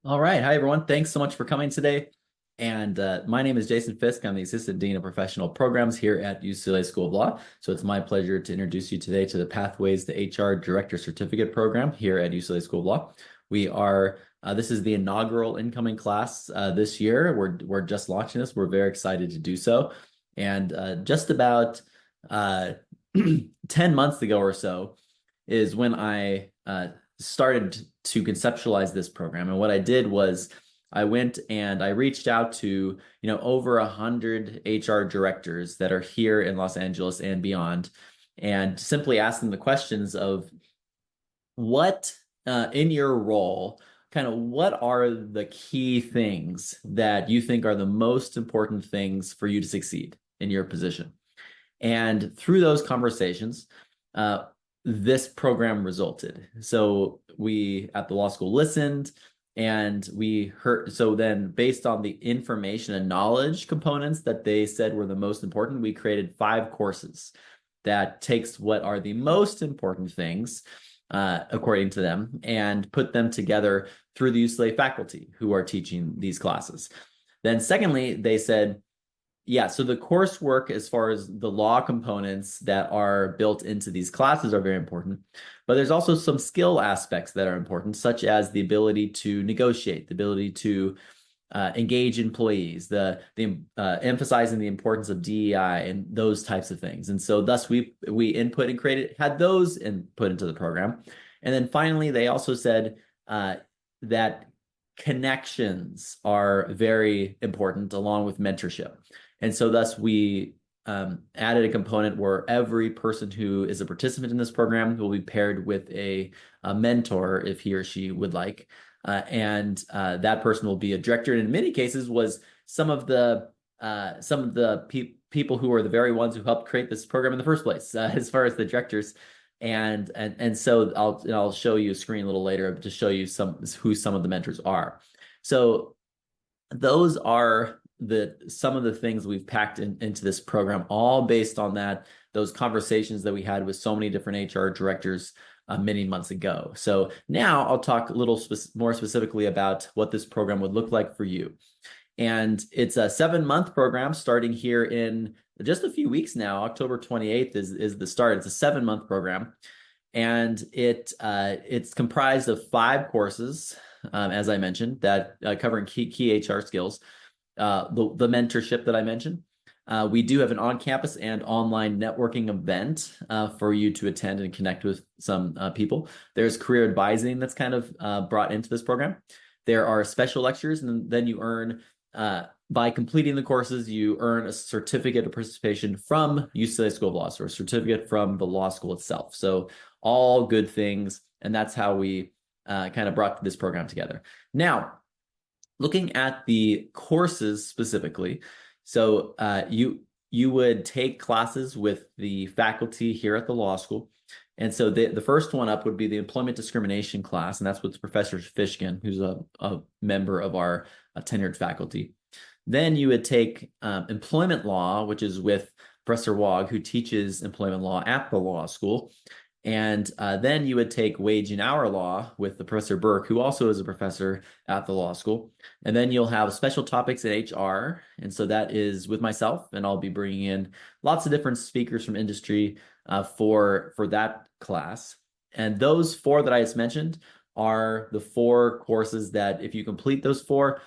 All right. Hi, everyone. Thanks so much for coming today. And my name is Jason Fisk. I'm the Assistant Dean of Professional Programs here at UCLA School of Law. So it's my pleasure to introduce you today to the Pathways to HR Director Certificate Program here at UCLA School of Law. This is the inaugural incoming class this year. We're just launching this. We're very excited to do so. And just about uh, 10 months ago or so is when I started to conceptualize this program. And what I did was I went and I reached out to, over 100 HR directors that are here in Los Angeles and beyond, and simply asked them the questions of what, in your role, kind of what are the key things that you think are the most important things for you to succeed in your position? And through those conversations, uh, this program resulted. So we at the law school listened and we heard. So then, based on the information and knowledge components that they said were the most important, we created 5 courses that takes what are the most important things, according to them, and put them together through the UCLA faculty who are teaching these classes. Then, secondly, they said, yeah, so the coursework as far as the law components that are built into these classes are very important, but there's also some skill aspects that are important, such as the ability to negotiate, the ability to engage employees, the emphasizing the importance of DEI and those types of things. And so thus we input and had those input into the program. And then finally, they also said that connections are very important along with mentorship. And so thus we added a component where every person who is a participant in this program will be paired with a mentor if he or she would like. And that person will be a director. And in many cases was some of the people who are the very ones who helped create this program in the first place, as far as the directors. And so I'll show you a screen a little later to show you who some of the mentors are. So those are some of the things we've packed into this program, all based on those conversations that we had with so many different HR directors many months ago. So now I'll talk a little more specifically about what this program would look like for you. And it's a 7-month program starting here in just a few weeks now. October 28th is the start. It's a 7-month program. And it's comprised of 5 courses, as I mentioned, that covering key HR skills. The mentorship that I mentioned. We do have an on-campus and online networking event for you to attend and connect with some people. There's career advising that's kind of brought into this program. There are special lectures, and then you earn, by completing the courses, you earn a certificate of participation from UCLA School of Law, or a certificate from the law school itself. So all good things, and that's how we kind of brought this program together. Now, looking at the courses specifically, so you would take classes with the faculty here at the law school. And so the first one up would be the employment discrimination class, and that's with Professor Fishkin, who's a member of our tenured faculty. Then you would take employment law, which is with Professor Wog, who teaches employment law at the law school. And then you would take wage and hour law with the Professor Burke, who also is a professor at the law school. And then you'll have special topics in HR. And so that is with myself, and I'll be bringing in lots of different speakers from industry for that class. And those 4 that I just mentioned are the 4 courses that if you complete those 4,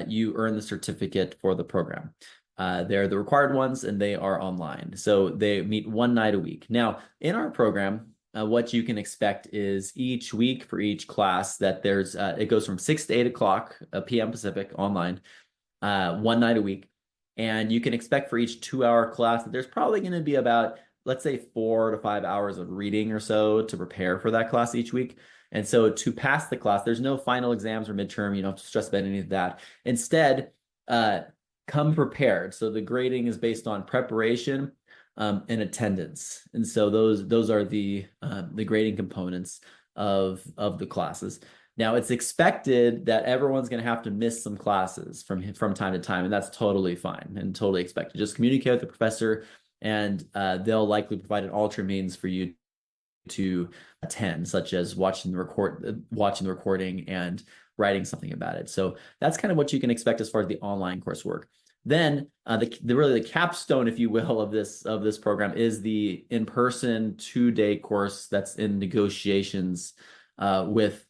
you earn the certificate for the program. They're the required ones, and they are online. So they meet 1 night a week. Now, in our program, what you can expect is each week for each class that it goes from 6 to 8 o'clock p.m. Pacific online, 1 night a week. And you can expect for each 2-hour class that there's probably going to be about, let's say, 4 to 5 hours of reading or so to prepare for that class each week. And so to pass the class, there's no final exams or midterm. You don't have to stress about any of that. Instead, come prepared. So the grading is based on preparation and attendance. And so those are the grading components of the classes. Now, it's expected that everyone's going to have to miss some classes from time to time, and that's totally fine and totally expected. Just communicate with the professor, and they'll likely provide an alternate means for you to attend, such as watching the recording and writing something about it. So that's kind of what you can expect as far as the online coursework. Then really the capstone, if you will, of this program is the in-person 2-day course that's in negotiations with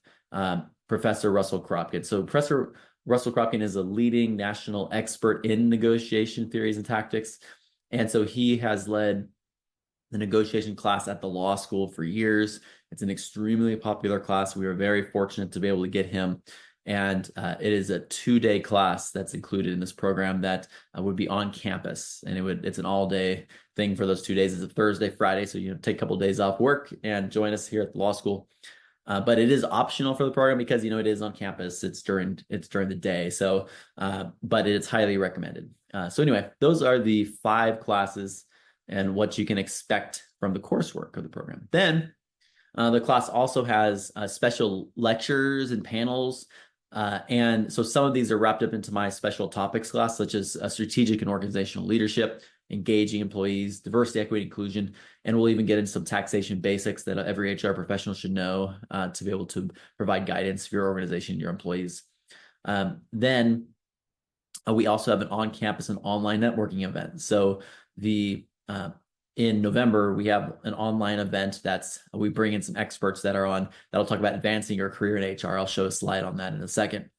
Professor Russell Kropkin. So Professor Russell Kropkin is a leading national expert in negotiation theories and tactics. And so he has led the negotiation class at the law school for years. It's an extremely popular class. We were very fortunate to be able to get him. And it is a 2-day class that's included in this program that would be on campus. And it's an all-day thing for those 2 days. It's a Thursday, Friday. So, take a couple of days off work and join us here at the law school. But it is optional for the program because, it is on campus. It's during the day. So, but it's highly recommended. So anyway, those are the 5 classes and what you can expect from the coursework of the program. Then the class also has special lectures and panels. And so some of these are wrapped up into my special topics class, such as strategic and organizational leadership, engaging employees, diversity, equity, inclusion, and we'll even get into some taxation basics that every HR professional should know to be able to provide guidance for your organization, your employees. Then we also have an on-campus and online networking event. So in November, we have an online event we bring in some experts that'll talk about advancing your career in HR. I'll show a slide on that in a second.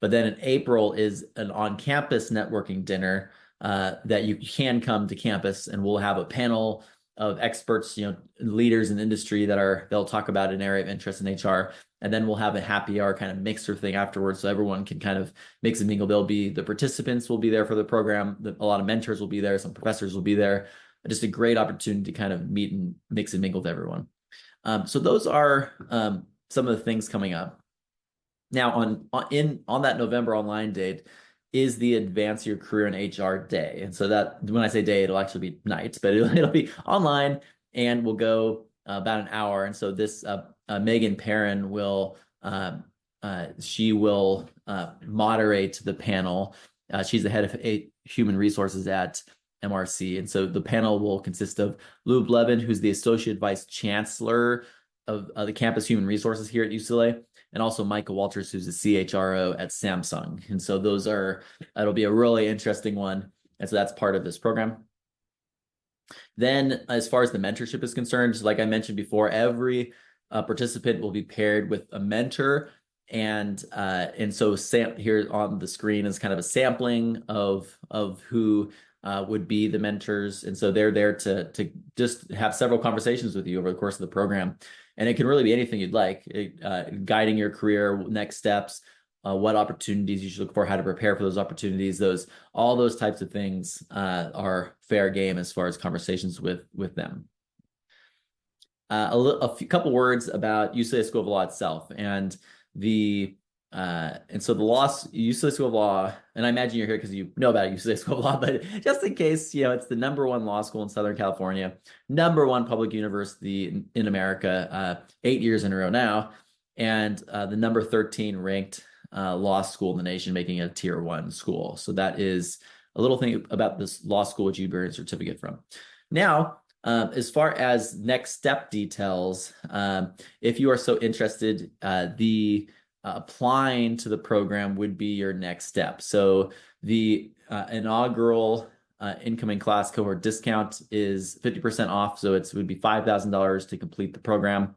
But then in April is an on-campus networking dinner that you can come to campus, and we'll have a panel of experts, leaders in industry they'll talk about an area of interest in HR. And then we'll have a happy hour kind of mixer thing afterwards, so everyone can kind of mix and mingle. The participants will be there for the program. A lot of mentors will be there. Some professors will be there. Just a great opportunity to kind of meet and mix and mingle with everyone. So those are some of the things coming up. Now on that November online date is the Advance Your Career in HR Day. And so that when I say day, it'll actually be night, but it'll be online and will go about an hour. And so this Megan Perrin will moderate the panel. She's the head of human resources at MRC. And so the panel will consist of Lou Blevin, who's the Associate Vice Chancellor of the Campus Human Resources here at UCLA, and also Michael Walters, who's the CHRO at Samsung. And so it'll be a really interesting one. And so that's part of this program. Then as far as the mentorship is concerned, like I mentioned before, every participant will be paired with a mentor. And so here on the screen is kind of a sampling of who would be the mentors. And so they're there to just have several conversations with you over the course of the program. And it can really be anything you'd like, guiding your career, next steps, what opportunities you should look for, how to prepare for those opportunities. All those types of things are fair game as far as conversations with them. Couple words about UCLA School of Law itself and so the UCLA School of Law, and I imagine you're here because you know about UCLA School of Law, but just in case, it's the #1 law school in Southern California, #1 public university in America, 8 years in a row now, and the number 13 ranked law school in the nation, making it a Tier 1 school. So that is a little thing about this law school which you earn a certificate from. Now, as far as next step details, if you are so interested, applying to the program would be your next step. So the inaugural incoming class cohort discount is 50% off. So it would be $5,000 to complete the program.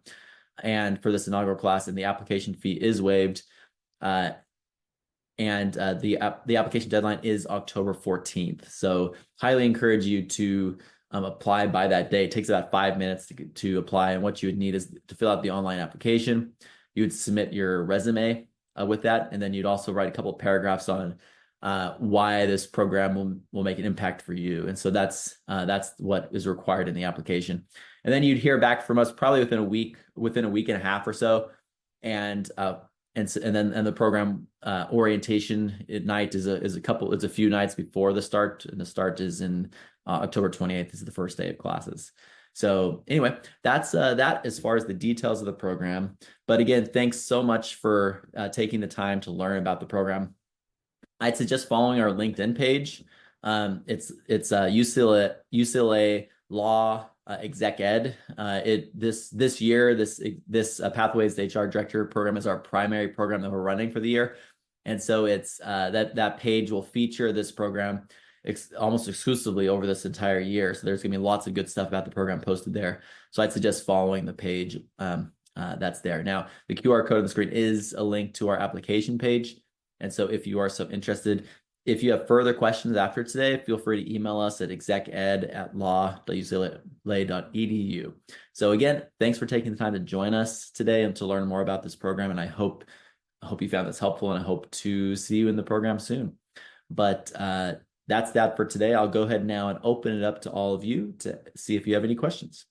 And for this inaugural class, and the application fee is waived. The application deadline is October 14th. So highly encourage you to apply by that day. It takes about 5 minutes to apply. And what you would need is to fill out the online application. You would submit your resume with that, and then you'd also write a couple of paragraphs on why this program will make an impact for you. And so that's what is required in the application. And then you'd hear back from us probably within a week and a half or so. And then the program orientation at night is a few nights before the start, and the start is in October 28th is the first day of classes. So anyway, that's that as far as the details of the program. But again, thanks so much for taking the time to learn about the program. I'd suggest following our LinkedIn page. It's UCLA Law exec ed. This year, this Pathways to HR Director program is our primary program that we're running for the year, and so it's that page will feature this program almost exclusively over this entire year. So there's gonna be lots of good stuff about the program posted there. So I'd suggest following the page that's there. Now, the QR code on the screen is a link to our application page, and so if you are so interested, if you have further questions after today, feel free to email us at execed@law.ucla.edu. So again, thanks for taking the time to join us today and to learn more about this program. And I hope you found this helpful, and I hope to see you in the program soon. But that's that for today. I'll go ahead now and open it up to all of you to see if you have any questions.